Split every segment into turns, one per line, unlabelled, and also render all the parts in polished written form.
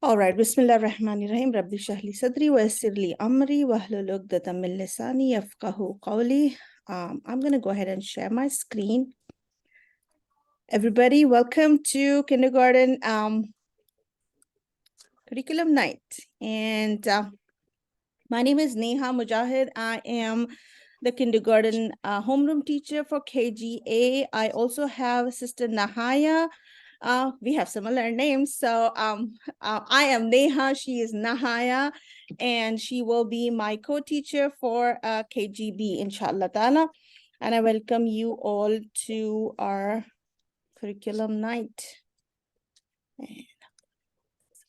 All right. Bismillah ar-Rahman ar-Rahim. Rabbi shahli sadri wa yassir li amri wa hlul uqdatam min lisani yafqahu qawli. I'm going to go ahead and share my screen. Everybody, welcome to kindergarten curriculum night. And my name is Neha Mujahid. I am the kindergarten homeroom teacher for KGA. I also have Sister Nahaya. We have similar names. So I am Neha, she is Nahaya, and she will be my co-teacher for KGB, inshallah ta'ala. And I welcome you all to our curriculum night.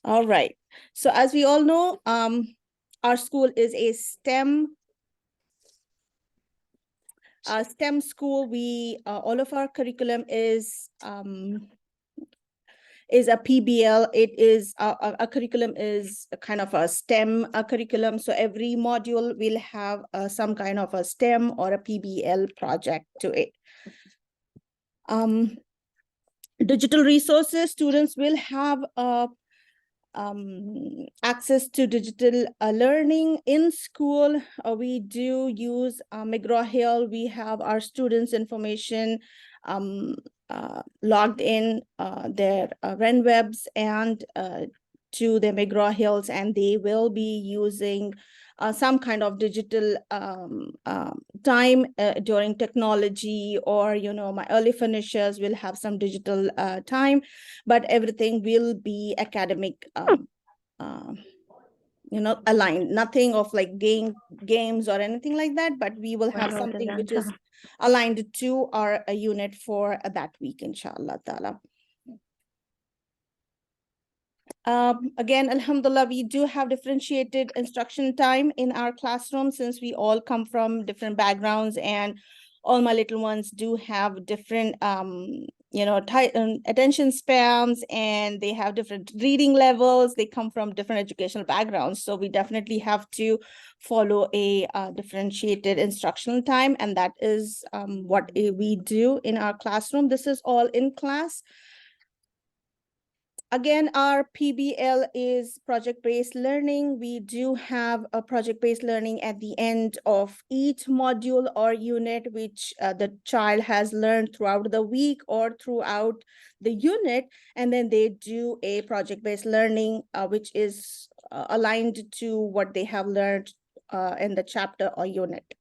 All right. So as we all know, our school is a STEM school. We all of our curriculum is a PBL. It is a curriculum is a kind of a STEM curriculum. So every module will have some kind of a STEM or a PBL project to it. Digital resources, students will have access to digital learning in school. We do use McGraw-Hill. We have our students' information logged in their RenWebs and to the McGraw-Hills, and they will be using some kind of digital time during technology, or, my early finishers will have some digital time, but everything will be academic, aligned, nothing of like games or anything like that, but we will have something which is aligned to our unit for that week, inshallah ta'ala. Again, alhamdulillah, we do have differentiated instruction time in our classroom, since we all come from different backgrounds, and all my little ones do have different attention spans, and they have different reading levels. They come from different educational backgrounds, so we definitely have to follow a differentiated instructional time, and that is what we do in our classroom. This is all in class. Again, our PBL is project-based learning. We do have a project-based learning at the end of each module or unit, which the child has learned throughout the week or throughout the unit. And then they do a project-based learning, which is aligned to what they have learned in the chapter or unit.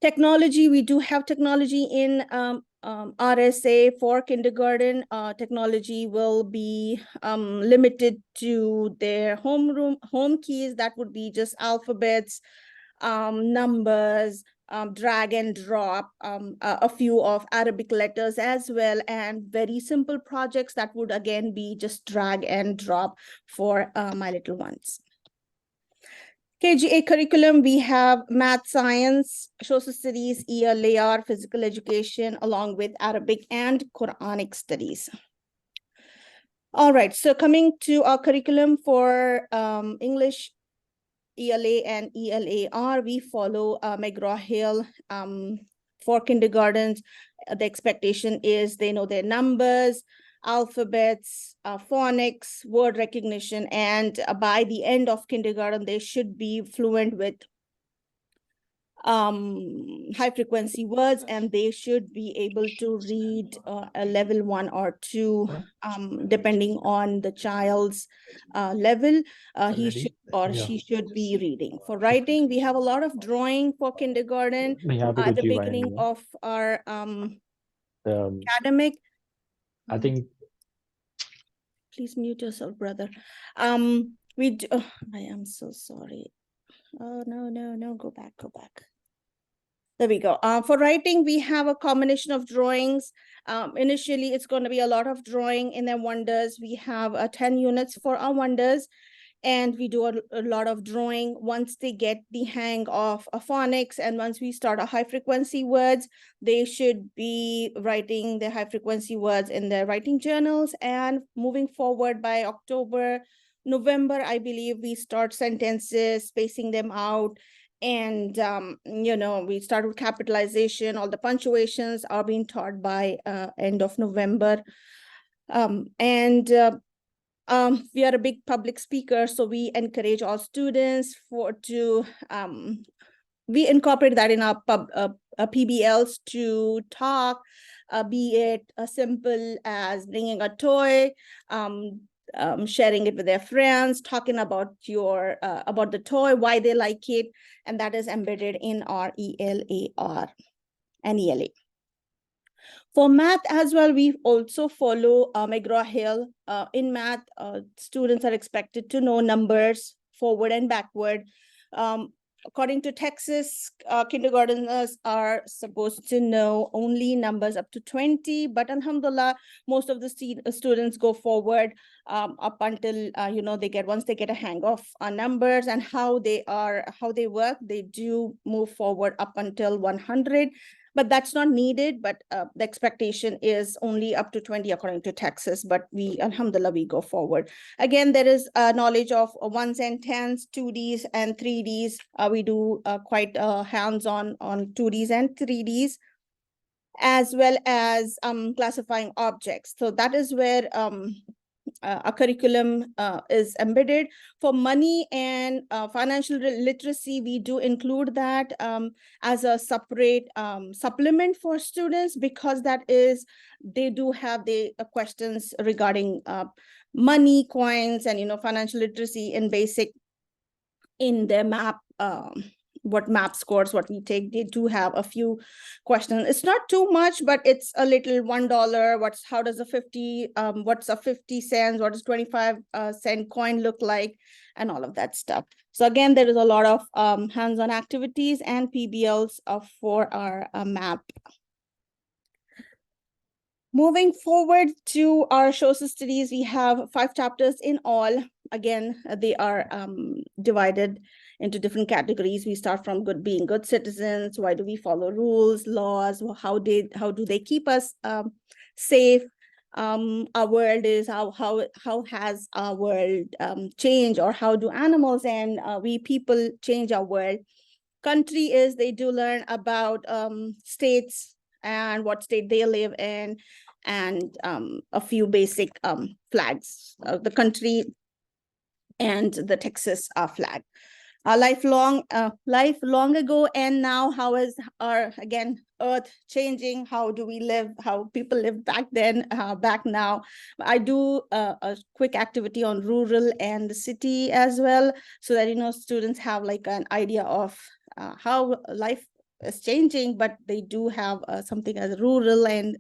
Technology, we do have technology in RSA for kindergarten. Technology will be limited to their home keys. That would be just alphabets, numbers, drag and drop, a few of Arabic letters as well, and very simple projects that would again be just drag and drop for my little ones. KGA curriculum, we have math, science, social studies, ELAR, physical education, along with Arabic and Quranic studies. All right, so coming to our curriculum for English, ELA and ELAR, we follow McGraw-Hill for kindergartens. The expectation is they know their numbers, alphabets, phonics, word recognition, and by the end of kindergarten, they should be fluent with high frequency words, and they should be able to read a level 1 or 2, depending on the child's level. He should or she should be reading. For writing, we have a lot of drawing for kindergarten at the beginning of our academic.
I think.
Please mute yourself, brother. We do, I am so sorry. Oh, no, go back. There we go. For writing, we have a combination of drawings. Initially, it's going to be a lot of drawing in their wonders. We have 10 units for our wonders, and we do a lot of drawing. Once they get the hang of phonics, and once we start a high frequency words, they should be writing the high frequency words in their writing journals. And moving forward, by October, November, I believe, we start sentences, spacing them out. And, we start with capitalization. All the punctuations are being taught by end of November. We are a big public speaker, so we encourage all students we incorporate that in our PBLs to talk, be it as simple as bringing a toy, sharing it with their friends, talking about about the toy, why they like it, and that is embedded in our ELAR and ELA. For math as well, we also follow McGraw-Hill. In math, students are expected to know numbers forward and backward. According to Texas, kindergarteners are supposed to know only numbers up to 20, but alhamdulillah, most of the students go forward up until, once they get a hang of numbers and how they work, they do move forward up until 100. But that's not needed, but the expectation is only up to 20 according to Texas, but alhamdulillah, we go forward. Again, there is knowledge of ones and tens, 2Ds and 3Ds. We do quite hands-on on 2Ds and 3Ds, as well as classifying objects. So that is where a curriculum is embedded. For money and financial literacy, we do include that as a separate supplement for students, because they do have the questions regarding money, coins, and financial literacy in basic in their map. What map scores, what we take, they do have a few questions. It's not too much, but it's a little $1. How does a 50, what's a 50 cents? What does 25 cent coin look like? And all of that stuff. So again, there is a lot of hands-on activities and PBLs for our map. Moving forward to our social studies, we have 5 chapters in all. Again, they are divided into different categories. We start from being good citizens. Why do we follow rules, laws? How do they keep us safe? Our world is how has our world changed, or how do animals and we people change our world? Country is they do learn about states and what state they live in, and a few basic flags, the country and the Texas flag. Life long ago and now, how is our, again, earth changing? How do we live? How people lived back then, back now? I do a quick activity on rural and the city as well, so that students have like an idea of how life is changing, but they do have something as rural and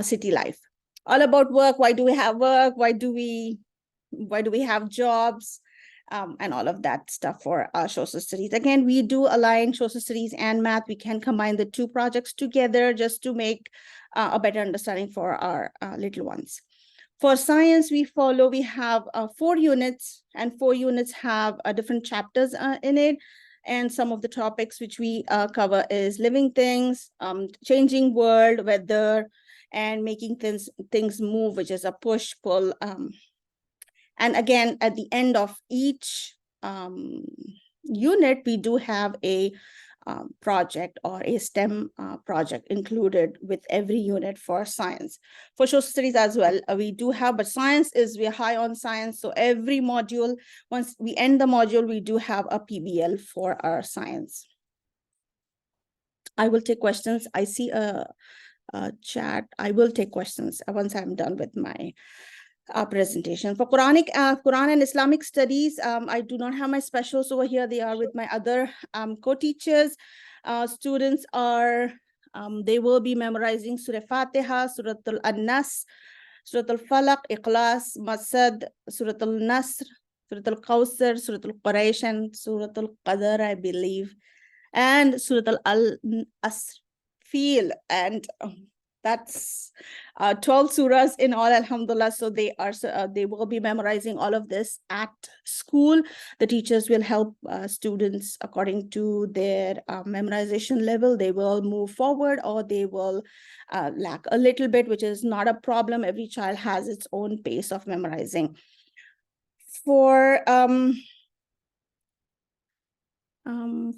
city life. All about work. Why do we have work? Why do we have jobs? And all of that stuff for social studies. Again, we do align social studies and math. We can combine the 2 projects together just to make a better understanding for our little ones. For science, we have 4 units, and 4 units have different chapters in it. And some of the topics which we cover is living things, changing world, weather, and making things move, which is a push, pull. And again, at the end of each unit, we do have a project or a STEM project included with every unit for science. For social studies as well, we do have, but we're high on science. So every module, once we end the module, we do have a PBL for our science. I will take questions. I see a chat. I will take questions once I'm done with my presentation. For Quran and Islamic studies, I do not have my specials over here. They are with my other co-teachers. Students are, they will be memorizing Surah Fatiha, Surah Al-Nas, Surah Al-Falaq, Ikhlas, Masad, Surah Al-Nasr, Surah Al-Kawthar, Surah Al-Quraysh, and Surah Al-Qadr, I believe, and Surah Al-Asr, Feel, and that's 12 surahs in all, alhamdulillah. So they will be memorizing all of this at school. The teachers will help students according to their memorization level. They will move forward, or they will lack a little bit, which is not a problem. Every child has its own pace of memorizing. For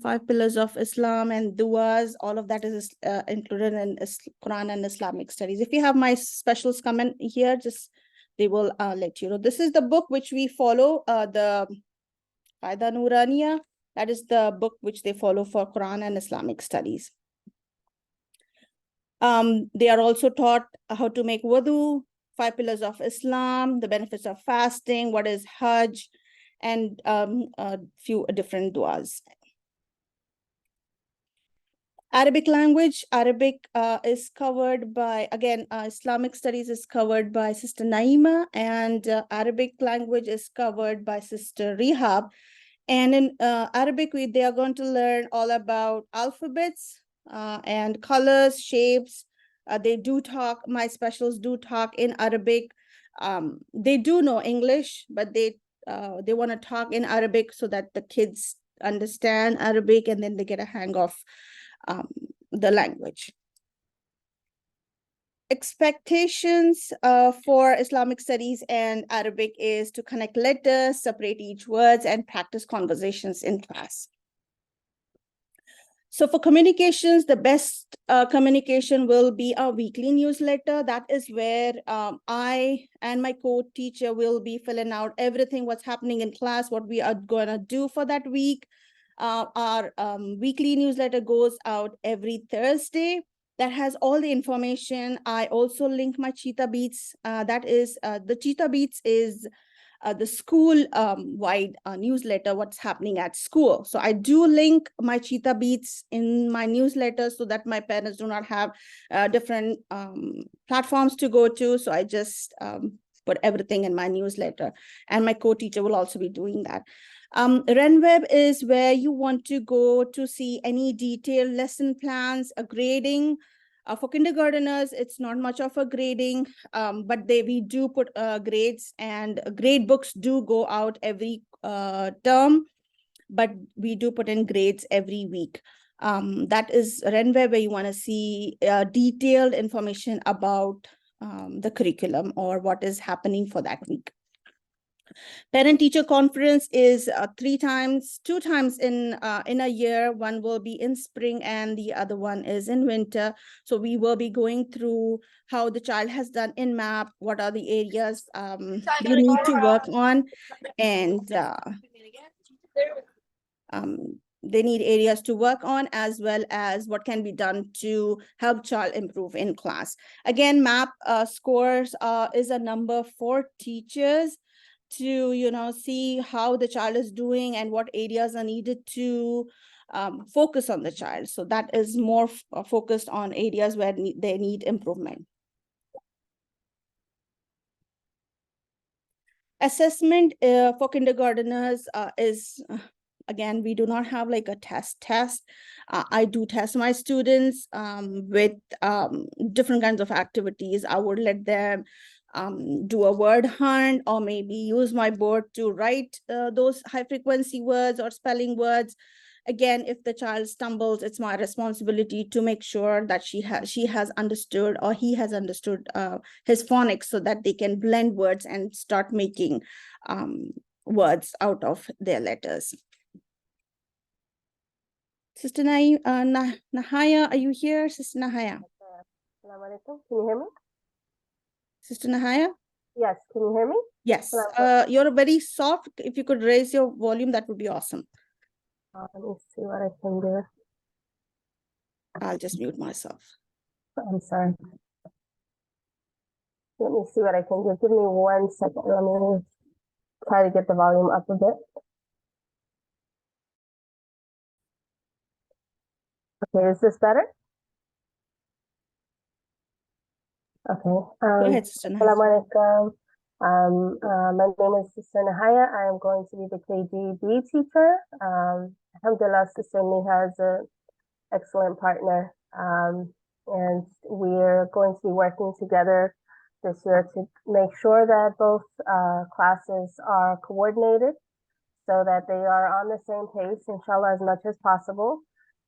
5 pillars of Islam and duas, all of that is included in Quran and Islamic studies. If you have my specials comment here, just they will let you know. This is the book which we follow, the Qaida Nooraniya. That is the book which they follow for Quran and Islamic studies. They are also taught how to make wudu, 5 pillars of Islam, the benefits of fasting, what is Hajj, and a few different duas. Arabic language, Arabic is covered by, again, Islamic studies is covered by Sister Naima, and Arabic language is covered by Sister Rehab. And in Arabic, they are going to learn all about alphabets and colors, shapes. They do talk, my specials do talk in Arabic. They do know English, but they want to talk in Arabic so that the kids understand Arabic and then they get a hang of the language. Expectations for Islamic studies and Arabic is to connect letters, separate each words, and practice conversations in class. So for communications, the best communication will be a weekly newsletter. That is where I and my co-teacher will be filling out everything, what's happening in class, what we are going to do for that week. Our weekly newsletter goes out every Thursday. That has all the information. I also link my Cheetah Beats. That is, the Cheetah Beats is the school-wide newsletter, what's happening at school. So I do link my Cheetah Beats in my newsletter so that my parents do not have different platforms to go to. So I just put everything in my newsletter, and my co-teacher will also be doing that. RenWeb is where you want to go to see any detailed lesson plans, a grading. For kindergarteners, it's not much of a grading, but we do put grades, and grade books do go out every term, but we do put in grades every week. That is RenWeb, where you want to see detailed information about the curriculum or what is happening for that week. Parent-teacher conference is 2 times in a year. One will be in spring and the other one is in winter. So we will be going through how the child has done in MAP, what are the areas they need to work on, and they need areas to work on, as well as what can be done to help child improve in class. Again, MAP scores is a number for teachers to see how the child is doing and what areas are needed to focus on the child. So that is more focused on areas where they need improvement. Assessment for kindergarteners is, again, we do not have like a test. I do test my students with different kinds of activities. I would let them do a word hunt, or maybe use my board to write those high frequency words or spelling words. Again, if the child stumbles, it's my responsibility to make sure that she has understood, or he has understood his phonics, so that they can blend words and start making words out of their letters. Sister Nahaya, are you here? Sister Nahaya.
Assalamualaikum. Can you hear me?
Sister Nahaya?
Yes, can you hear me?
Yes. You're very soft. If you could raise your volume, that would be awesome.
Let me see what I can do.
I'll just mute myself.
I'm sorry. Let me see what I can do. Give me 1 second. Let me try to get the volume up a bit. Okay, is this better? Okay.
Go ahead, Sister Nahaya.
Assalamualaikum. My name is Sister Nahaya. I am going to be the KGB teacher. Alhamdulillah, Sister Neha is an excellent partner. And we're going to be working together this year to make sure that both classes are coordinated so that they are on the same pace, inshallah, as much as possible.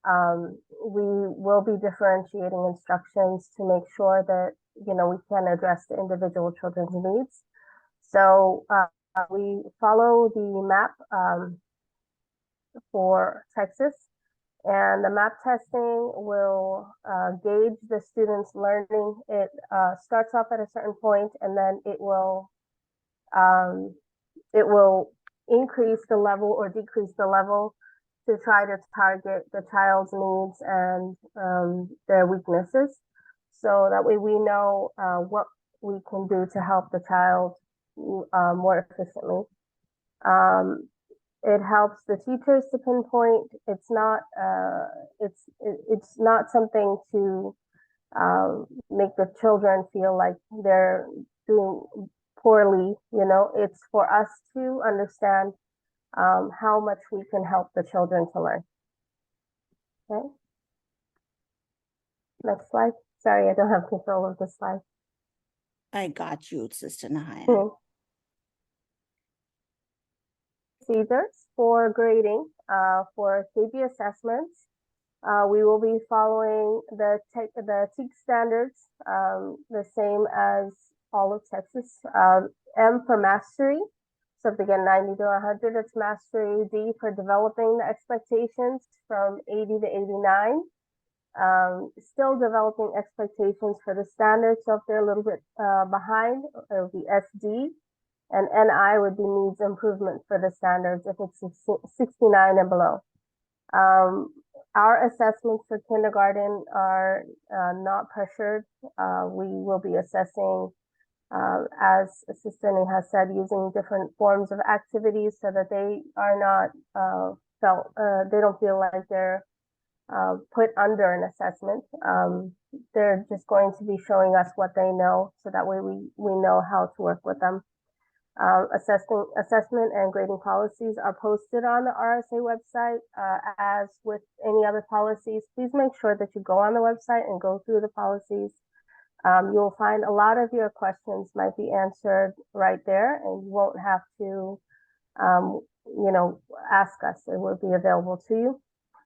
We will be differentiating instructions to make sure that, we can address the individual children's needs. So we follow the MAP for Texas, and the MAP testing will gauge the students' learning. It starts off at a certain point, and then it will It will increase the level or decrease the level to try to target the child's needs and their weaknesses. So that way we know what we can do to help the child more efficiently. It helps the teachers to pinpoint. It's not something to make the children feel like they're doing poorly. It's for us to understand how much we can help the children to learn. Okay. Next slide. Sorry, I don't have control of the slide.
I got you, Sister Nahaya.
Procedures for grading for KB assessments. We will be following the TEAC standards, the same as all of Texas. M for mastery. So if they get 90 to 100, it's mastery. D for developing the expectations from 80 to 89. Still developing expectations for the standards. So if they're a little bit behind, it'll be SD. And NI would be needs improvement for the standards if it's 69 and below. Our assessments for kindergarten are not pressured. We will be assessing, as Sister Ni has said, using different forms of activities so that they are not they don't feel like they're put under an assessment. They're just going to be showing us what they know, so that way we know how to work with them. Assessment and grading policies are posted on the RSA website. As with any other policies, please make sure that you go on the website and go through the policies. You'll find a lot of your questions might be answered right there, and you won't have to, ask us. It will be available to you.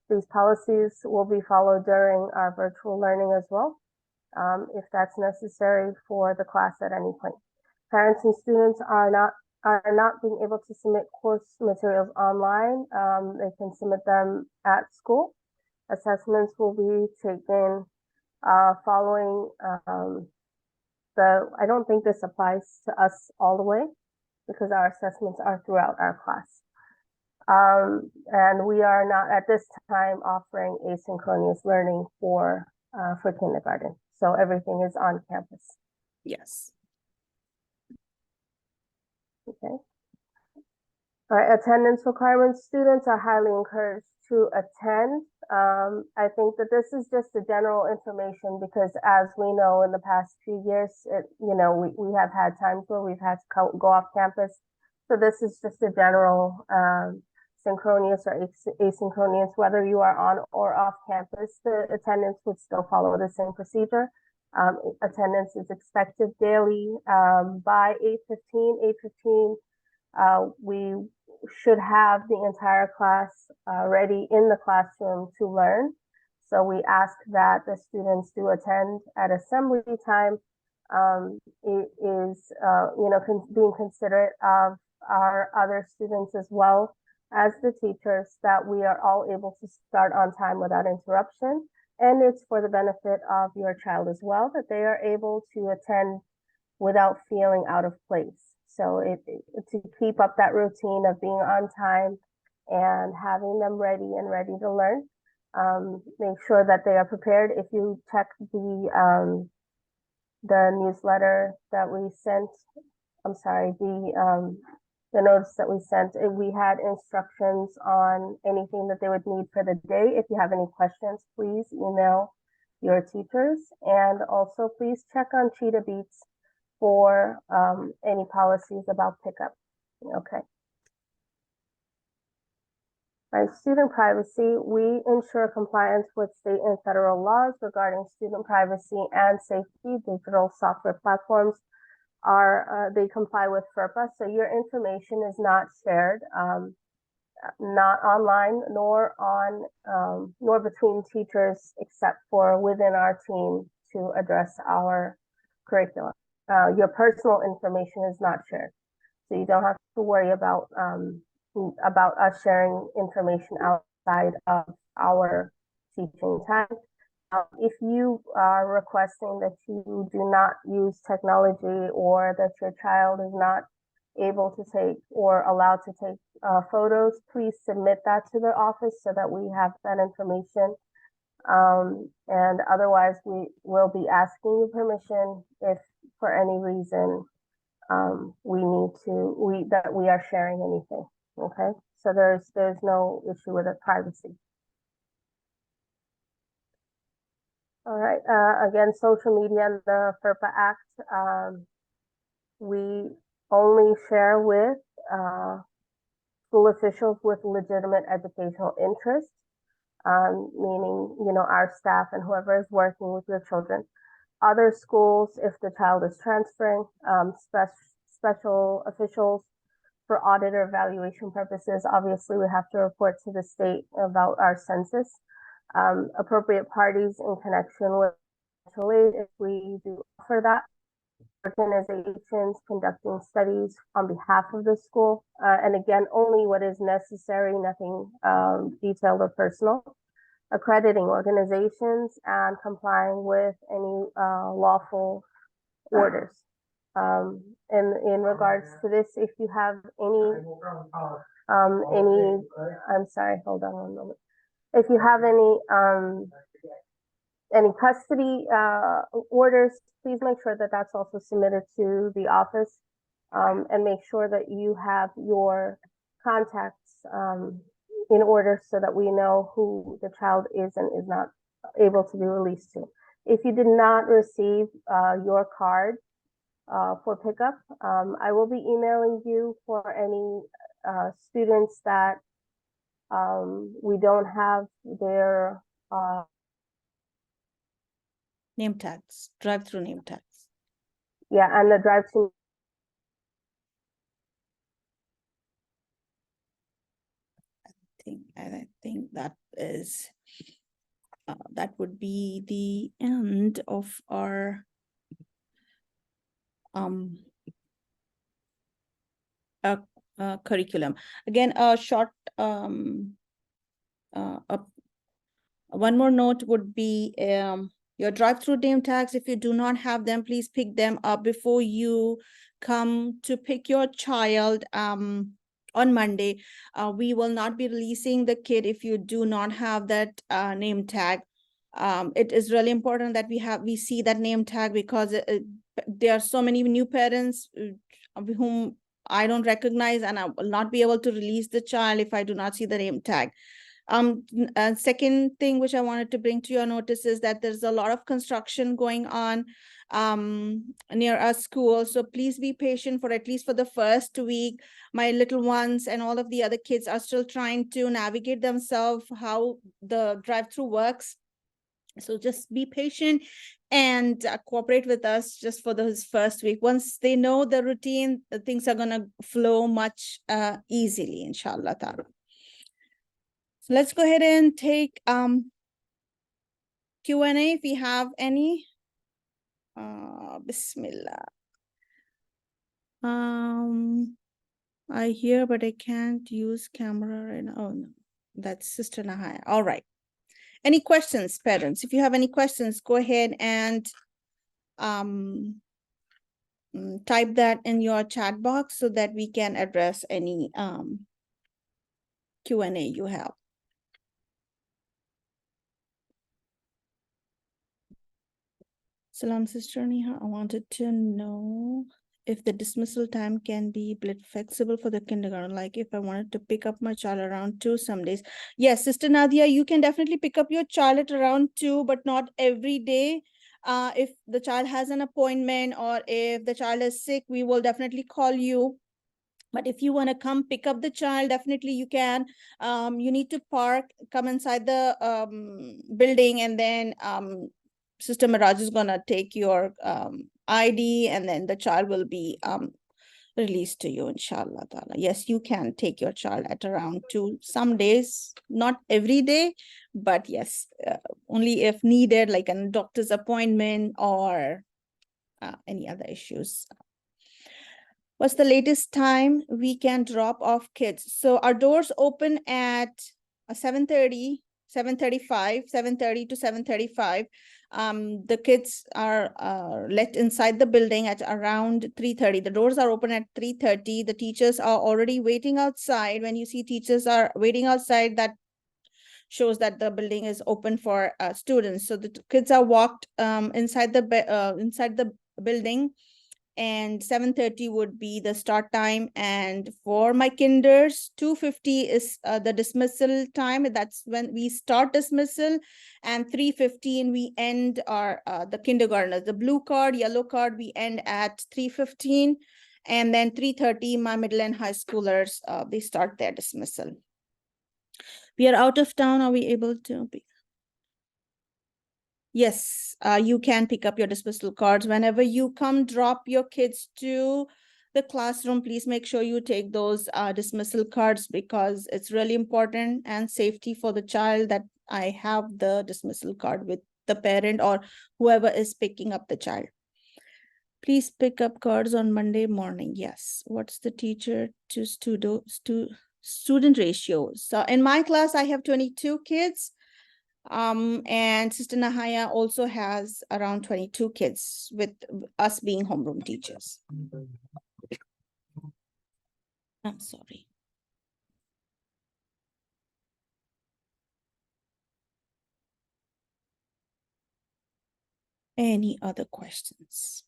These policies will be followed during our virtual learning as well, if that's necessary for the class at any point. Parents and students are not being able to submit course materials online. They can submit them at school. Assessments will be taken following I don't think this applies to us all the way, because our assessments are throughout our class. And we are not at this time offering asynchronous learning for kindergarten. So everything is on campus.
Yes.
Okay. All right, attendance requirements. Students are highly encouraged to attend. I think that this is just a general information, because as we know, in the past few years, we have had times where we've had to go off campus. So this is just a general synchronous or asynchronous, whether you are on or off campus, the attendance would still follow the same procedure. Attendance is expected daily by 8:15. We should have the entire class ready in the classroom to learn. So we ask that the students do attend at assembly time. It is, being considerate of our other students as well as the teachers, that we are all able to start on time without interruption. And it's for the benefit of your child as well, that they are able to attend without feeling out of place. So to keep up that routine of being on time and having them ready to learn. Make sure that they are prepared. If you check the newsletter that we sent, the notice that we sent, we had instructions on anything that they would need for the day. If you have any questions, please email your teachers, and also please check on Cheetah Beats for any policies about pickup. Okay. By student privacy, we ensure compliance with state and federal laws regarding student privacy and safety. Digital software platforms they comply with FERPA, so your information is not shared, not online, nor between teachers, except for within our team to address our curriculum. Your personal information is not shared, so you don't have to worry about us sharing information outside of our teaching time. If you are requesting that you do not use technology, or that your child is not able to take or allowed to take photos, please submit that to the office so that we have that information. And otherwise, we will be asking you permission if for any reason we are sharing anything. Okay, so there's no issue with the privacy. All right. Again, social media and the FERPA Act. We only share with school officials with legitimate educational interest, meaning, our staff and whoever is working with your children. Other schools, if the child is transferring, special officials for audit or evaluation purposes, obviously we have to report to the state about our census. Appropriate parties in connection with financial aid, if we do offer that. Organizations conducting studies on behalf of the school, and again, only what is necessary, nothing detailed or personal. Accrediting organizations and complying with any lawful orders. In regards to this, if you have any, I'm sorry, hold on one moment. If you have any custody orders, please make sure that that's also submitted to the office, and make sure that you have your contacts in order so that we know who the child is and is not able to be released to. If you did not receive your card for pickup, I will be emailing you for any students that we don't have their
Name tags, drive-through name tags.
Yeah, and the drive-through.
I think that is that would be the end of our curriculum. Again, a short one more note would be your drive-through name tags. If you do not have them, please pick them up before you come to pick your child on Monday. We will not be releasing the kid if you do not have that name tag. It is really important that we see that name tag, because there are so many new parents whom I don't recognize, and I will not be able to release the child if I do not see the name tag. Second thing which I wanted to bring to your notice is that there's a lot of construction going on near our school. So please be patient for at least for the first week. My little ones and all of the other kids are still trying to navigate themselves how the drive-through works. So just be patient and cooperate with us just for this first week. Once they know the routine, things are going to flow much easily, inshallah ta'ala. So let's go ahead and take Q&A if we have any. Bismillah. I hear, but I can't use camera right now. Oh no, that's Sister Nahaya. All right. Any questions, parents? If you have any questions, go ahead and type that in your chat box so that we can address any Q&A you have. Salam, Sister Neha. I wanted to know if the dismissal time can be flexible for the kindergarten. Like if I wanted to pick up my child around 2 some days. Yes, Sister Nadia, you can definitely pick up your child at around 2, but not every day. If the child has an appointment or if the child is sick, we will definitely call you. But if you want to come pick up the child, definitely you can. You need to come inside the building, and then Sister Miraj is going to take your ID, and then the child will be released to you, inshallah ta'ala. Yes, you can take your child at around 2 some days, not every day, but yes, only if needed, like a doctor's appointment or any other issues. What's the latest time we can drop off kids? So our doors open at 7:30 7:30 to 7:35. The kids are let inside the building at around 3:30. The doors are open at 3:30. The teachers are already waiting outside. When you see teachers are waiting outside, that shows that the building is open for students. So the kids are walked inside the building, and 7:30 would be the start time. And for my kinders, 2:50 is the dismissal time. That's when we start dismissal, and 3:15 we end our the kindergartners. The blue card, yellow card, we end at 3:15, and then 3:30 my middle and high schoolers they start their dismissal. We are out of town. Are we able to be? Yes, you can pick up your dismissal cards. Whenever you come drop your kids to the classroom, please make sure you take those dismissal cards, because it's really important and safety for the child that I have the dismissal card with the parent or whoever is picking up the child. Please pick up cards on Monday morning. Yes. What's the teacher to student ratio? So in my class, I have 22 kids. And Sister Nahaya also has around 22 kids, with us being homeroom teachers. I'm sorry. Any other questions?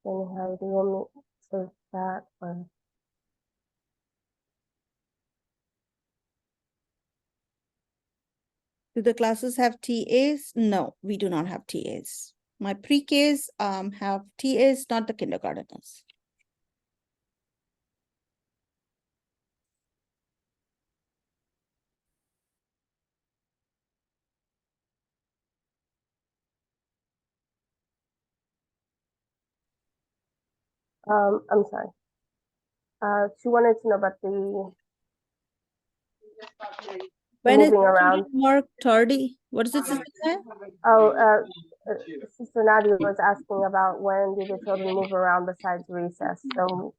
And how do you want me to that or?
Do the classes have TAs? No, we do not have TAs. My pre-Ks have TAs, not the kindergarteners.
I'm sorry. She wanted to know about the
When is
moving around.
student mark tardy? What is it, Sister Nahaya?
Oh, Sister Nadia was asking about when do the children move around besides recess. So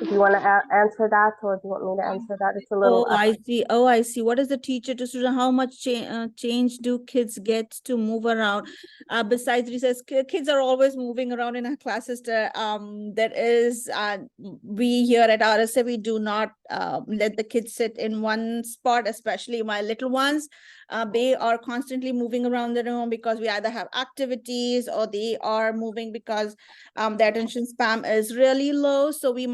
if you want to answer that, or do you want me to answer that? It's a little.
Oh, I see. Oh, I see. What is the teacher to student? How much change do kids get to move around? Besides recess, kids are always moving around in our classes. That is, we here at RSA, we do not let the kids sit in one spot, especially my little ones. They are constantly moving around the room because we either have activities or they are moving because their attention span is really low. So we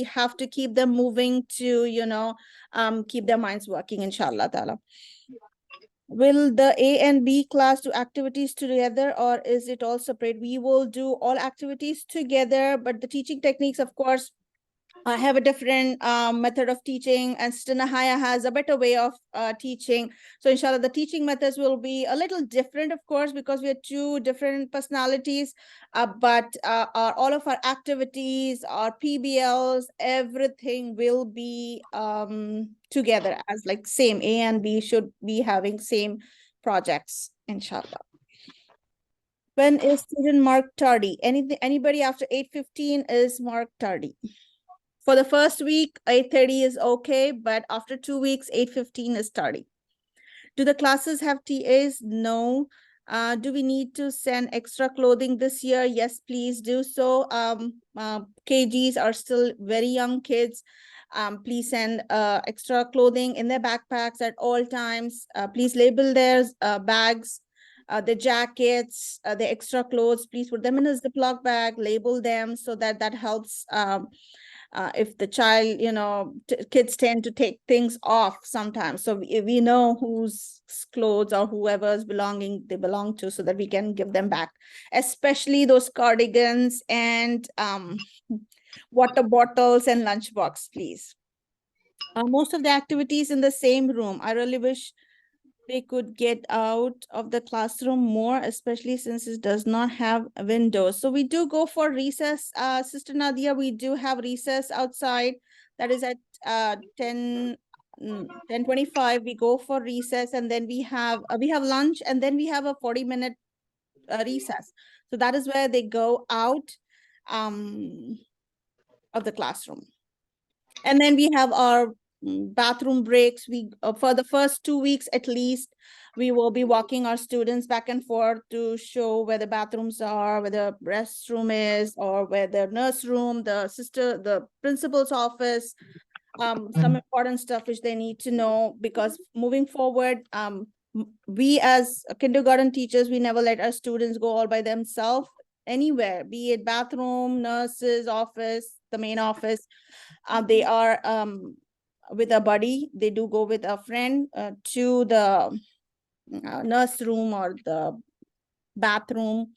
have to keep them moving to, keep their minds working, inshallah ta'ala. Will the A and B class do activities together, or is it all separate? We will do all activities together, but the teaching techniques, of course, I have a different method of teaching, and Sister Nahaya has a better way of teaching. So inshallah, the teaching methods will be a little different, of course, because we are two different personalities, but all of our activities, our PBLs, everything will be together as like same. A and B should be having same projects, inshallah. When is student marked tardy? Anybody after 8:15 is marked tardy. For the first week, 8:30 is okay, but after 2 weeks, 8:15 is tardy. Do the classes have TAs? No. Do we need to send extra clothing this year? Yes, please do so. KGs are still very young kids. Please send extra clothing in their backpacks at all times. Please label their bags, the jackets, the extra clothes. Please put them in a Ziploc bag, label them, so that helps. If the child, kids tend to take things off sometimes. So we know whose clothes or whoever's they belong to, so that we can give them back, especially those cardigans and water bottles and lunchbox, please. Most of the activities in the same room. I really wish they could get out of the classroom more, especially since it does not have windows. So we do go for recess, Sister Nadia. We do have recess outside. That is at 10 10:25, we go for recess, and then we have lunch, and then we have a 40-minute recess. So that is where they go out of the classroom. And then we have our bathroom breaks. We for the first 2 weeks at least, we will be walking our students back and forth to show where the bathrooms are, where the restroom is, or where the nurse room, the principal's office, some important stuff which they need to know, because moving forward, we as kindergarten teachers, we never let our students go all by themselves anywhere, be it bathroom, nurse's office, the main office. They are with a buddy. They do go with a friend to the nurse room or the bathroom.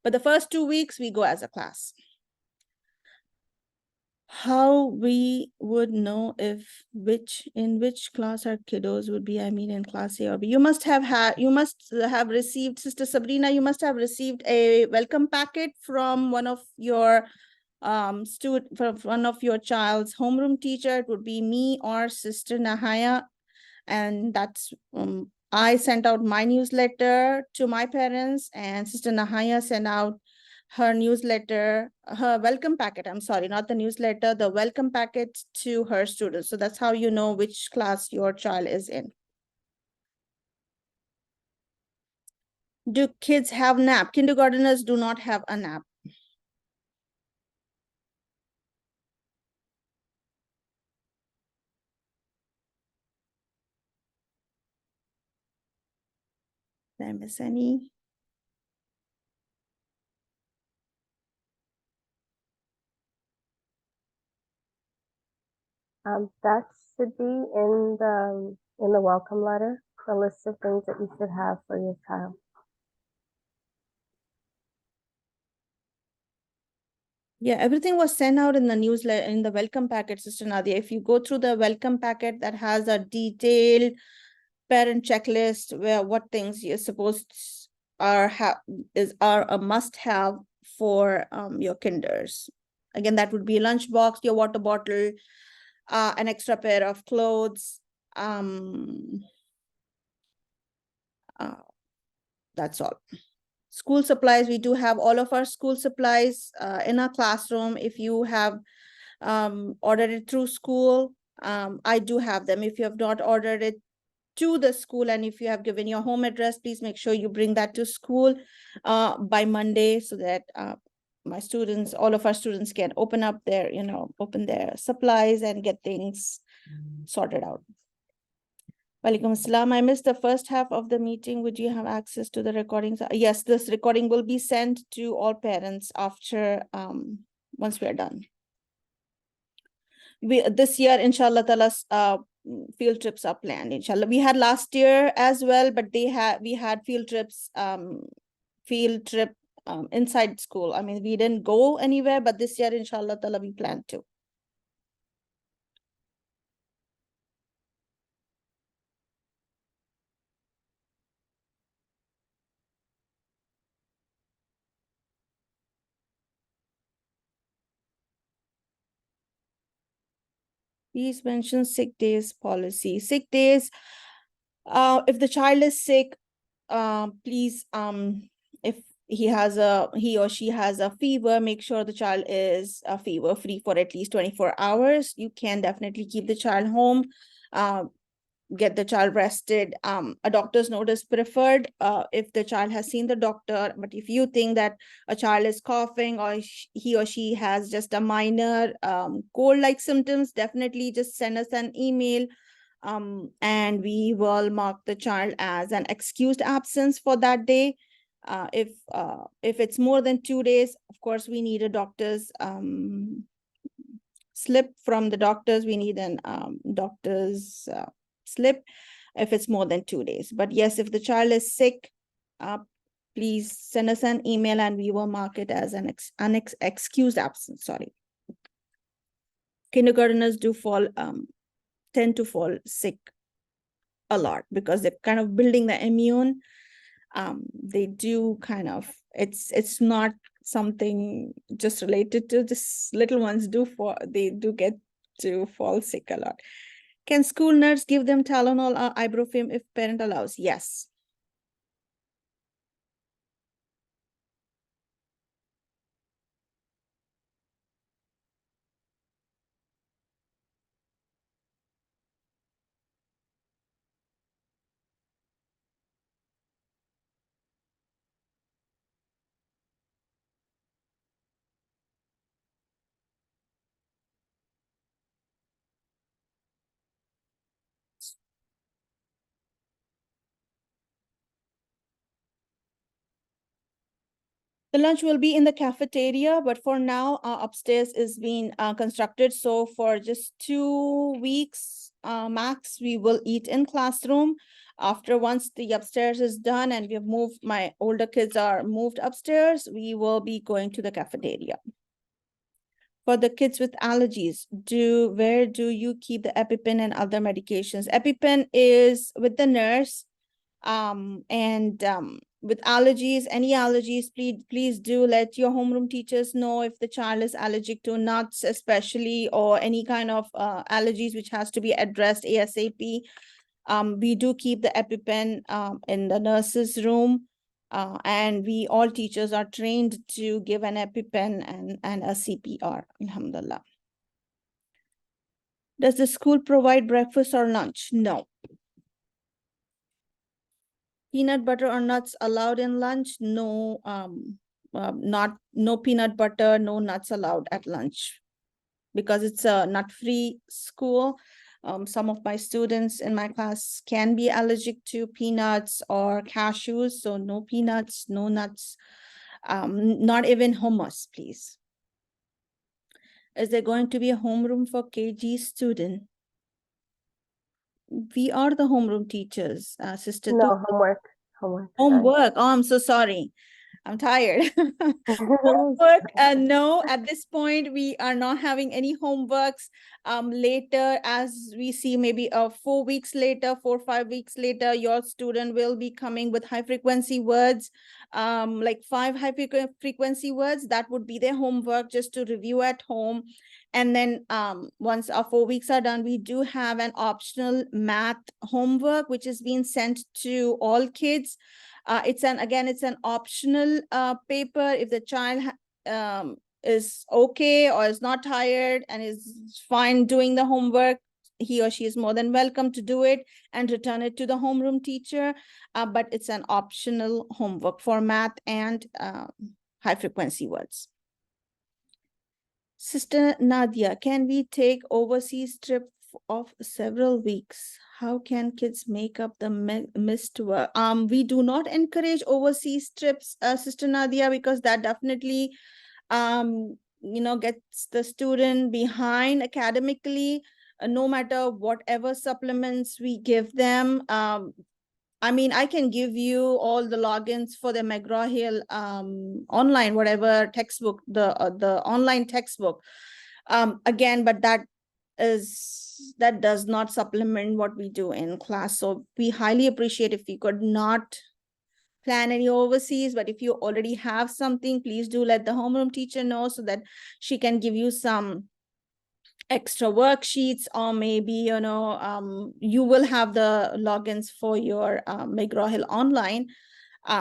But the first 2 weeks, we go as a class. How we would know if in which class our kiddos would be, I mean, in class A or B? You must have received, Sister Sabrina, you must have received a welcome packet from one of your from one of your child's homeroom teacher. It would be me or Sister Nahaya, and that's I sent out my newsletter to my parents, and Sister Nahaya sent out her newsletter, her welcome packet. I'm sorry, not the newsletter, the welcome packet to her students. So that's how you know which class your child is in. Do kids have nap? Kindergarteners do not have a nap. Did I miss any?
That should be in the welcome letter, the list of things that you should have for your child.
Yeah, everything was sent out in the newsletter, in the welcome packet, Sister Nadia. If you go through the welcome packet, that has a detailed parent checklist where what things you're supposed are a must-have for your kinders. Again, that would be a lunchbox, your water bottle, an extra pair of clothes. That's all. School supplies, we do have all of our school supplies in our classroom. If you have ordered it through school, I do have them. If you have not ordered it to the school, and if you have given your home address, please make sure you bring that to school by Monday, so that my students, all of our students, can open their supplies and get things sorted out. Walaikum Assalam. I missed the first half of the meeting. Would you have access to the recordings? Yes, this recording will be sent to all parents after once we are done. This year, inshallah ta'ala, field trips are planned, inshallah. We had last year as well, but we had field trips, inside school. I mean, we didn't go anywhere, but this year, inshallah ta'ala, we plan to. Please mention sick days policy. Sick days, if the child is sick, please, if he or she has a fever, make sure the child is fever free for at least 24 hours. You can definitely keep the child home, get the child rested. A doctor's note is preferred if the child has seen the doctor. But if you think that a child is coughing, or he or she has just a minor cold-like symptoms, definitely just send us an email, and we will mark the child as an excused absence for that day. If it's more than 2 days, of course, we need a doctor's slip from the doctors. We need an doctor's slip if it's more than 2 days. But yes, if the child is sick, please send us an email and we will mark it as an excused absence. Sorry. Kindergarteners do tend to fall sick a lot because they're kind of building the immune. They do kind of, it's not something just related to this. Little ones they do get to fall sick a lot. Can school nurse give them Tylenol or ibuprofen if parent allows? Yes. The lunch will be in the cafeteria, but for now, upstairs is being constructed. So for just 2 weeks max, we will eat in classroom. After once the upstairs is done and we have moved, my older kids are moved upstairs, we will be going to the cafeteria. For the kids with allergies, where do you keep the EpiPen and other medications? EpiPen is with the nurse. With allergies, any allergies, please do let your homeroom teachers know if the child is allergic to nuts, especially, or any kind of allergies which has to be addressed ASAP. We do keep the EpiPen in the nurse's room, and we all teachers are trained to give an EpiPen and a CPR. Alhamdulillah. Does the school provide breakfast or lunch? No. Peanut butter or nuts allowed in lunch? No, no peanut butter, no nuts allowed at lunch because it's a nut-free school. Some of my students in my class can be allergic to peanuts or cashews, so no peanuts, no nuts, not even hummus, please. Is there going to be a homeroom for KG student? We are the homeroom teachers, Sister.
No, homework. Homework.
Homework. Oh, I'm so sorry. I'm tired. Homework, no, at this point, we are not having any homeworks. Later, as we see, maybe 4 weeks later, 4 or 5 weeks later, your student will be coming with high frequency words, like 5 high frequency words. That would be their homework just to review at home. And then once our 4 weeks are done, we do have an optional math homework, which is being sent to all kids. It's an optional paper. If the child is okay or is not tired and is fine doing the homework, he or she is more than welcome to do it and return it to the homeroom teacher. But it's an optional homework for math and high frequency words. Sister Nadia, can we take overseas trip of several weeks? How can kids make up the missed work? We do not encourage overseas trips, Sister Nadia, because that definitely, gets the student behind academically, no matter whatever supplements we give them. I mean, I can give you all the logins for the McGraw-Hill online, whatever textbook, the online textbook. Again, but that does not supplement what we do in class. So we highly appreciate if you could not plan any overseas, but if you already have something, please do let the homeroom teacher know so that she can give you some extra worksheets, or maybe you will have the logins for your McGraw-Hill online.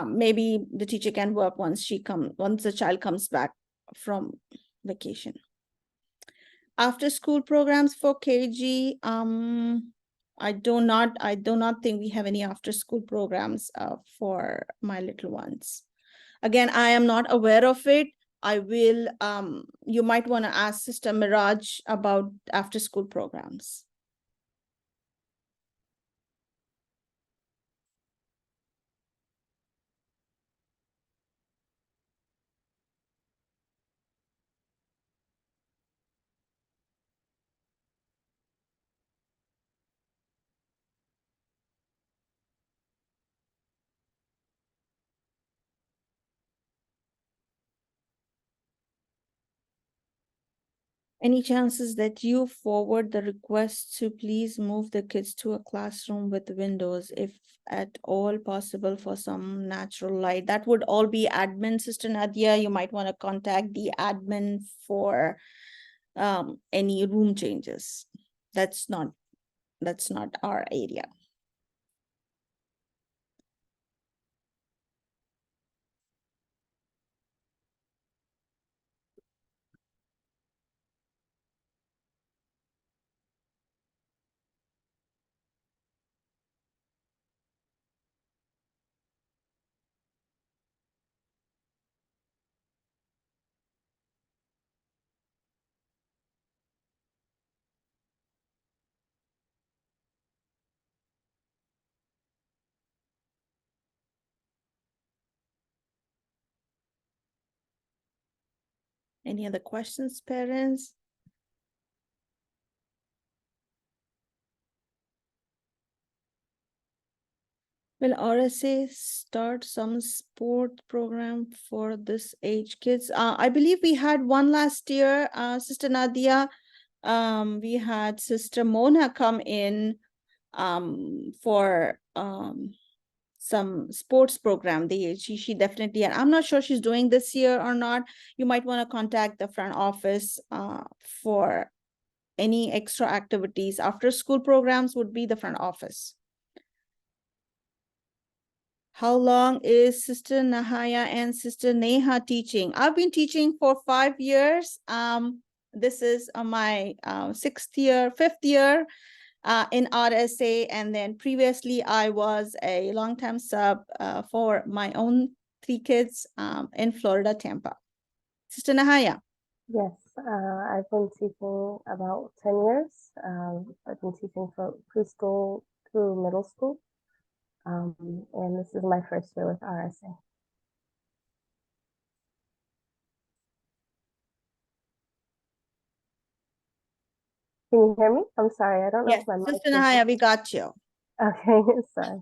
Maybe the teacher can work once the child comes back from vacation. After school programs for KG, I do not think we have any after school programs for my little ones. Again, I am not aware of it. I will, you might want to ask Sister Miraj about after school programs. Any chances that you forward the request to please move the kids to a classroom with windows, if at all possible, for some natural light? That would all be admin, Sister Nadia. You might want to contact the admin for any room changes. That's not that's not our area. Any other questions, parents? Will RSA start some sport program for this age kids? I believe we had one last year, Sister Nadia. We had Sister Mona come in for some sports program. She definitely, and I'm not sure she's doing this year or not. You might want to contact the front office for any extra activities. After school programs would be the front office. How long is Sister Nahaya and Sister Neha teaching? I've been teaching for 5 years. This is my 5th year in RSA. And then previously I was a long-time sub for my own 3 kids in Florida, Tampa. Sister Nahaya.
Yes, I've been teaching about 10 years. I've been teaching from preschool through middle school. And this is my first year with RSA. Can you hear me? I'm sorry, I don't know
Yes,
if my mic
Sister
is.
Nahaya, we got you.
Okay, sorry.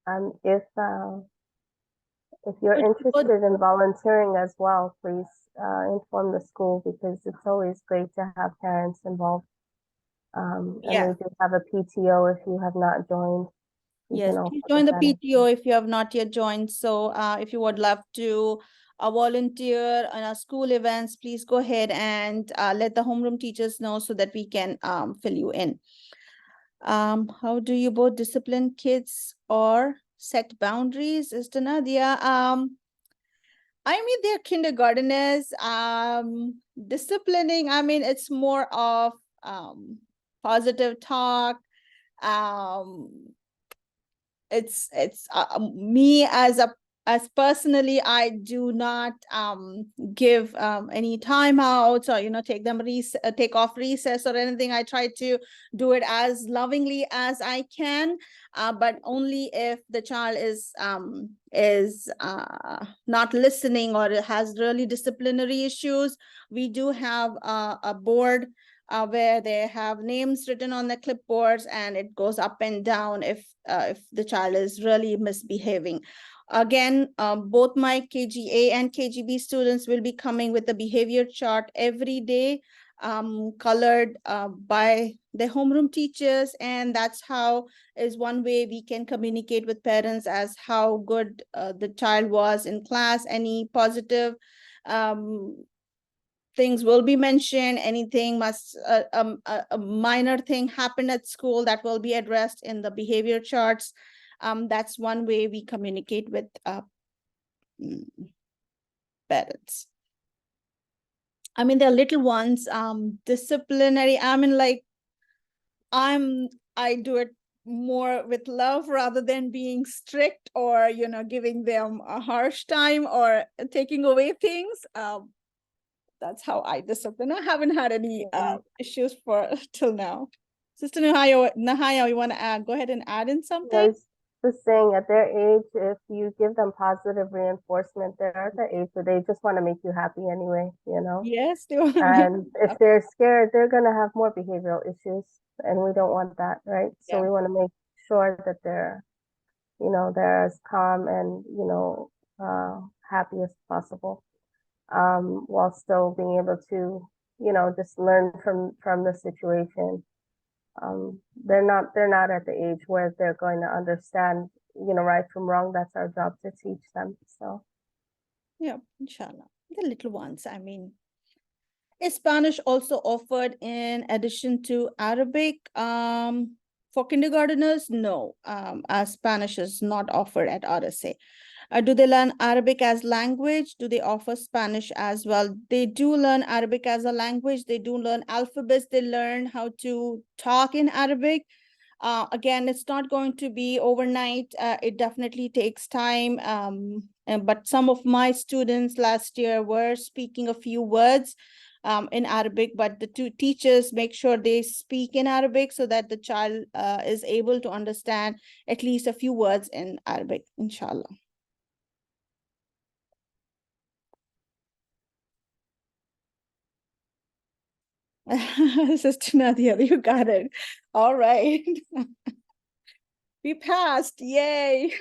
If you're interested in volunteering as well, please inform the school, because it's always great to have parents involved. And
Yeah.
we do have a PTO if you have not joined.
Yes, please join the PTO if you have not yet joined. So if you would love to volunteer on our school events, please go ahead and let the homeroom teachers know so that we can fill you in. How do you both discipline kids or set boundaries, Sister Nadia? I mean, they're kindergarteners. Disciplining, I mean, it's more of positive talk. It's me as personally, I do not give any timeouts or take them take off recess or anything. I try to do it as lovingly as I can, but only if the child is not listening or has really disciplinary issues. We do have a board where they have names written on the clipboards, and it goes up and down if the child is really misbehaving. Again, both my KGA and KGB students will be coming with a behavior chart every day, colored by the homeroom teachers, and that's how is one way we can communicate with parents as how good the child was in class. Any positive things will be mentioned. Anything must a minor thing happen at school, that will be addressed in the behavior charts. That's one way we communicate with parents. I mean, they're little ones. Disciplinary, I mean, like I do it more with love rather than being strict or giving them a harsh time or taking away things. That's how I discipline. I haven't had any issues for till now. Sister Nahaya, you want to go ahead and add in something?
I was just saying, at their age, if you give them positive reinforcement, they're at the age where they just want to make you happy anyway,
Yes, they want to
and if they're scared, they're going to have more behavioral issues, and we don't want that, right? So we want to make sure that they're they're as calm and, happy as possible, while still being able to, just learn from the situation. They're not at the age where they're going to understand, right from wrong. That's our job to teach them. So
Yeah, inshallah. The little ones, I mean, is Spanish also offered in addition to Arabic? For kindergarteners, no. Spanish is not offered at RSA. Do they learn Arabic as language? Do they offer Spanish as well? They do learn Arabic as a language. They do learn alphabets. They learn how to talk in Arabic. Again, it's not going to be overnight. It definitely takes time. But some of my students last year were speaking a few words in Arabic, but the two teachers make sure they speak in Arabic so that the child is able to understand at least a few words in Arabic, inshallah. Sister Nadia, you got it. All right. We passed. Yay.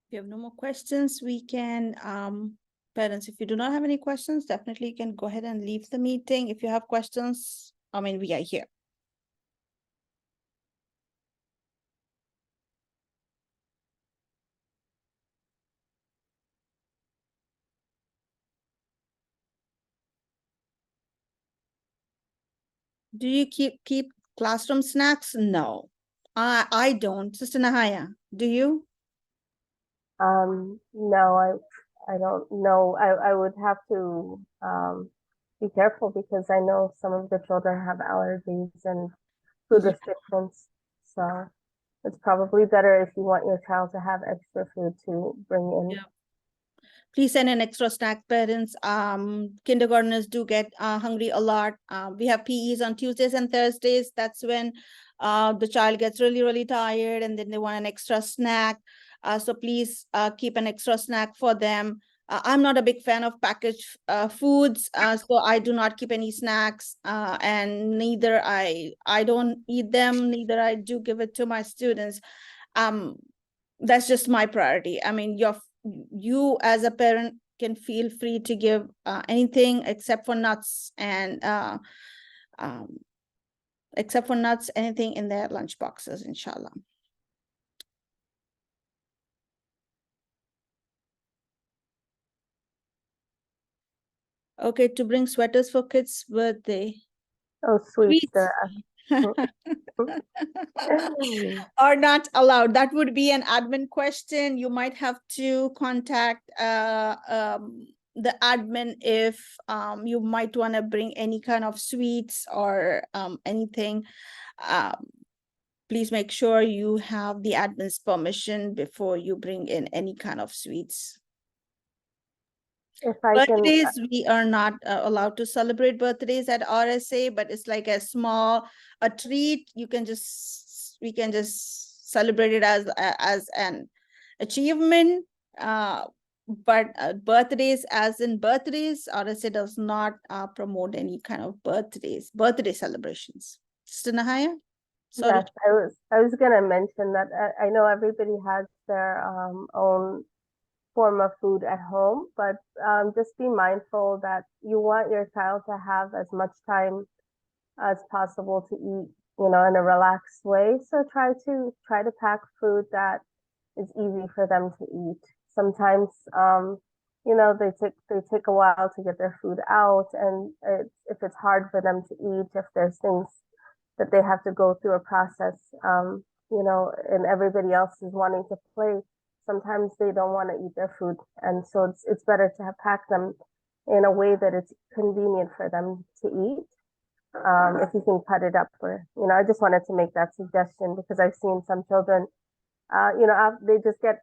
If you have no more questions, we can, parents, if you do not have any questions, definitely you can go ahead and leave the meeting. If you have questions, I mean, we are here. Do you keep classroom snacks? No, I don't. Sister Nahaya, do you?
no, I don't know. I would have to be careful because I know some of the children have allergies and food
Yeah.
restrictions. So it's probably better if you want your child to have extra food to bring in.
Yeah. Please send an extra snack, parents. Kindergartners do get hungry a lot. We have PEs on Tuesdays and Thursdays. That's when the child gets really, really tired and then they want an extra snack. So please keep an extra snack for them. I'm not a big fan of packaged foods, so I do not keep any snacks, and neither I don't eat them, neither I do give it to my students. That's just my priority. I mean, you as a parent can feel free to give anything except for nuts and um, anything in their lunch boxes, inshallah. Okay, to bring sweaters for kids' birthday.
Oh, sweets.
Sweets. Are not allowed. That would be an admin question. You might have to contact the admin if you might want to bring any kind of sweets or anything. Please make sure you have the admin's permission before you bring in any kind of sweets.
If I can,
Birthdays, we are not allowed to celebrate birthdays at RSA, but it's like a treat. We can just celebrate it as an achievement. But birthdays, as in birthdays, RSA does not promote any kind of birthday celebrations. Sister Nahaya? Sorry.
yes, I was gonna mention that I know everybody has their own form of food at home, but just be mindful that you want your child to have as much time as possible to eat, in a relaxed way. So try to pack food that is easy for them to eat. Sometimes, they take a while to get their food out, and if it's hard for them to eat, if there's things that they have to go through a process, and everybody else is wanting to play. sometimes they don't want to eat their food. And so it's better to have packed them in a way that it's convenient for them to eat. If you can cut it up for, I just wanted to make that suggestion because I've seen some children, they just get,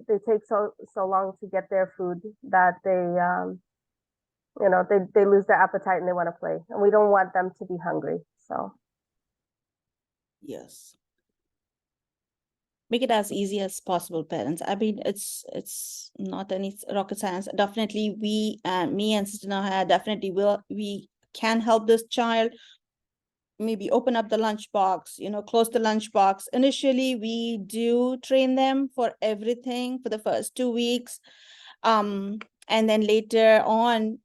they take so long to get their food that they lose their appetite and they want to play. And we don't want them to be hungry. So.
Yes. Make it as easy as possible, parents. I mean, it's not any rocket science. Definitely, me and Sister Nahaya definitely we can help this child. Maybe open up the lunchbox, close the lunchbox. Initially, we do train them for everything for the first 2 weeks. And then later on,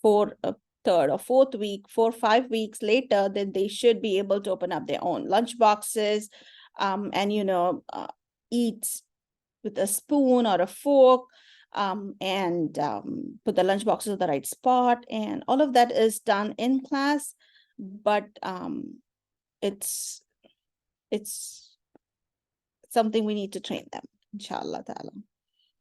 for a third or fourth week, 4 or 5 weeks later, then they should be able to open up their own lunchboxes, and eat with a spoon or a fork, and put the lunchboxes in the right spot, and all of that is done in class. But it's something we need to train them, inshallah ta'ala.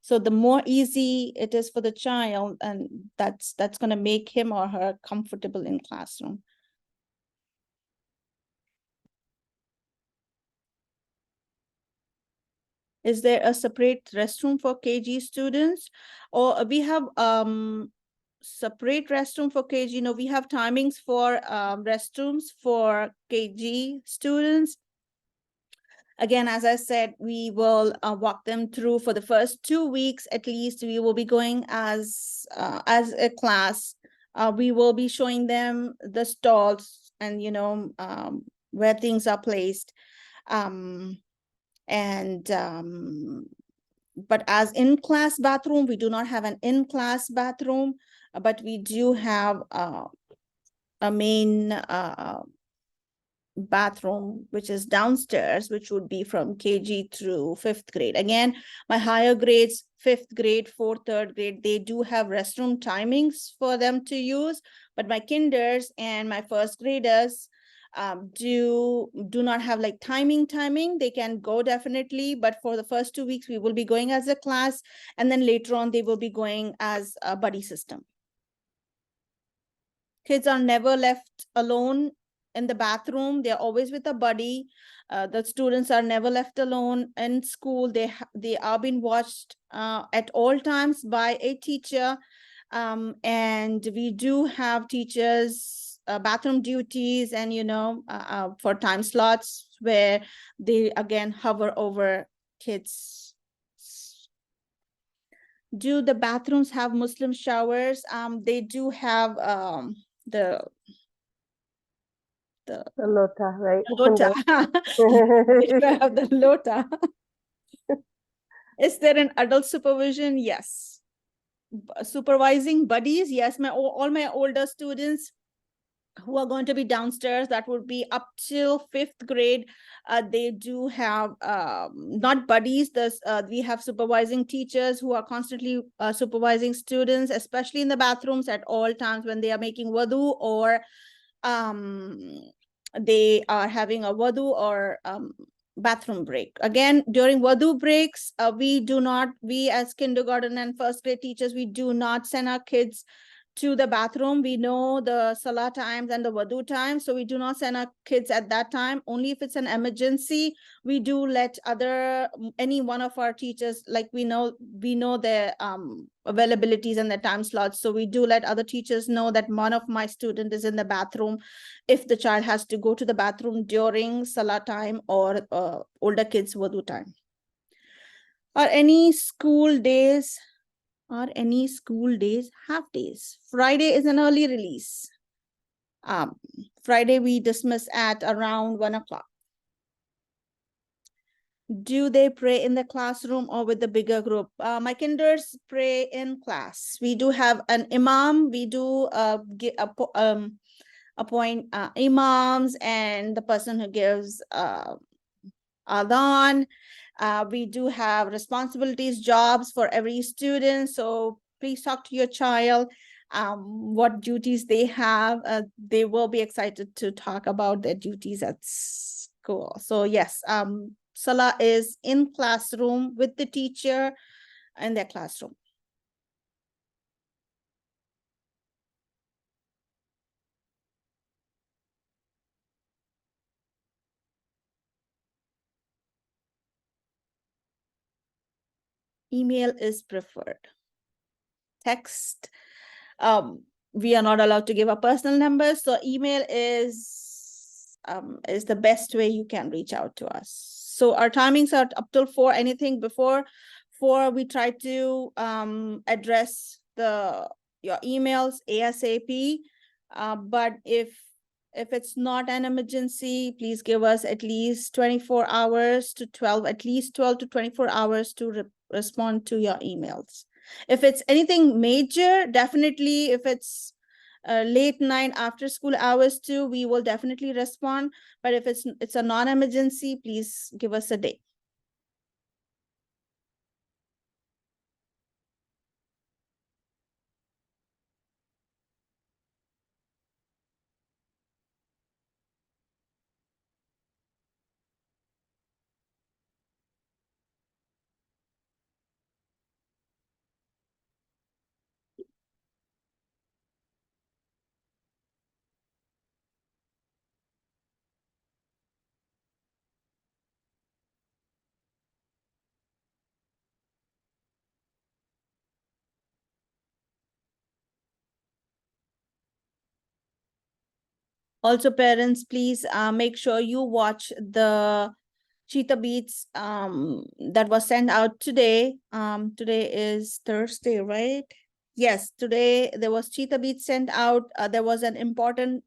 So the more easy it is for the child, and that's going to make him or her comfortable in classroom. Is there a separate restroom for KG students? Or we have separate restroom for KG? We have timings for restrooms for KG students. Again, as I said, we will walk them through for the first 2 weeks at least. We will be going as a class. We will be showing them the stalls and where things are placed. But as in-class bathroom, we do not have an in-class bathroom, but we do have a main bathroom, which is downstairs, which would be from KG through 5th grade. Again, my higher grades, 5th grade, 4th, 3rd grade, they do have restroom timings for them to use, but my kinders and my first graders do not have like timing. They can go definitely, but for the first 2 weeks, we will be going as a class, and then later on, they will be going as a buddy system. Kids are never left alone in the bathroom. They're always with a buddy. The students are never left alone in school. They are being watched at all times by a teacher. And we do have teachers bathroom duties and for time slots where they again hover over kids. Do the bathrooms have Muslim showers? They do have the
lota, right?
lota. They have the lota. Is there an adult supervision? Yes. Supervising buddies? Yes. All my older students who are going to be downstairs, that would be up till 5th grade. They do have not buddies. We have supervising teachers who are constantly supervising students, especially in the bathrooms at all times when they are making wudu or they are having a wudu or bathroom break. Again, during wudu breaks, we as kindergarten and first grade teachers, we do not send our kids to the bathroom. We know the salah times and the wudu times, so we do not send our kids at that time. Only if it's an emergency, we do let any one of our teachers, like we know their availabilities and the time slots, so we do let other teachers know that one of my student is in the bathroom if the child has to go to the bathroom during salah time or older kids wudu time. Are any school days half days? Friday is an early release. Friday we dismiss at around 1 o'clock. Do they pray in the classroom or with the bigger group? My kinders pray in class. We do have an imam. We do appoint imams and the person who gives adhan. We do have responsibilities, jobs for every student. So please talk to your child, what duties they have. They will be excited to talk about their duties at school. So yes, Salah is in classroom with the teacher in their classroom. Email is preferred. Text, we are not allowed to give our personal numbers, so email is the best way you can reach out to us. So our timings are up till 4. Anything before 4, we try to address your emails ASAP. But if it's not an emergency, please give us at least 24 hours to 12, at least 12 to 24 hours to respond to your emails. If it's anything major, definitely, if it's late night after school hours too, we will definitely respond. But if it's a non-emergency, please give us a day. Also, parents, please make sure you watch the Cheetah Beats that was sent out today. Today is Thursday, right? Yes, today there was Cheetah Beats sent out. There was an important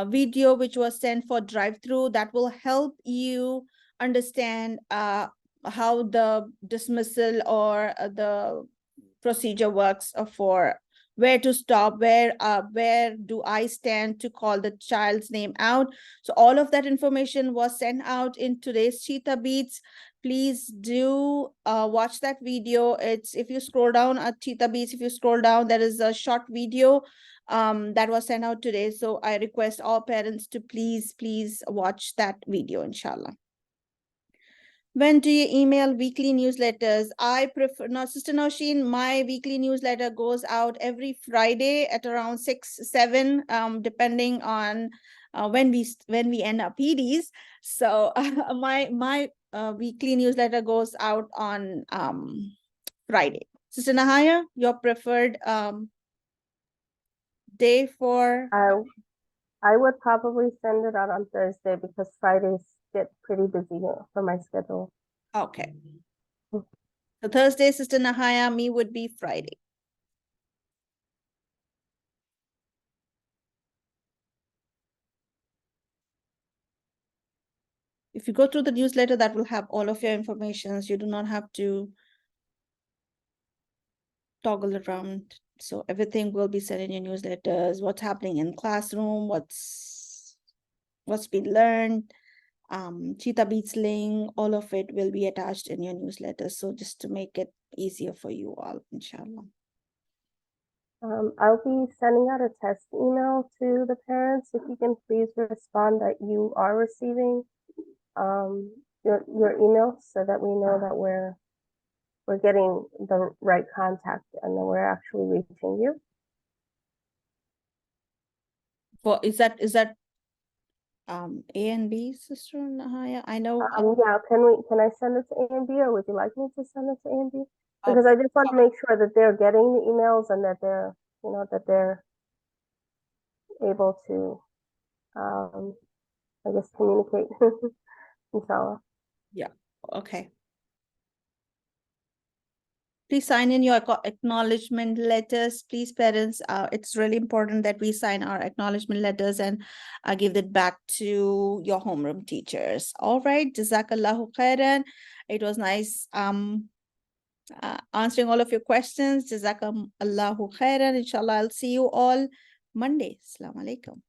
video which was sent for drive-through that will help you understand how the dismissal or the procedure works for where to stop, where do I stand to call the child's name out. So all of that information was sent out in today's Cheetah Beats. Please do watch that video. It's, if you scroll down at Cheetah Beats, if you scroll down, there is a short video that was sent out today. So I request all parents to please watch that video, inshallah. When do you email weekly newsletters? I prefer, no, Sister Nosheen, my weekly newsletter goes out every Friday at around 6, 7, depending on when we end our PDs. So my weekly newsletter goes out on Friday. Sister Nahaya, your preferred day for?
I would probably send it out on Thursday because Fridays get pretty busy here for my schedule.
Okay. So Thursday, Sister Nahaya, me would be Friday. If you go through the newsletter, that will have all of your information. You do not have to toggle around. So everything will be said in your newsletters, what's happening in classroom, what's been learned, Cheetah Beats link, all of it will be attached in your newsletter. So just to make it easier for you all, inshallah.
I'll be sending out a test email to the parents. If you can please respond that you are receiving your email so that we know that we're getting the right contact and that we're actually reaching you.
For is that A and B, Sister Nahaya? I know.
Yeah, can I send it to A and B, or would you like me to send it to A and B? Because I just want to make sure that they're getting the emails and that they're, you know, that they're able to, I guess, communicate. Inshallah.
Yeah. Okay. Please sign in your acknowledgement letters, please, parents. It's really important that we sign our acknowledgement letters and give it back to your homeroom teachers. All right, Jazakallahu khairan. It was nice answering all of your questions. Jazakallahu khairan. Inshallah, I'll see you all Monday. Assalamu alaikum.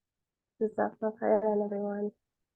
Jazakallahu khairan, everyone.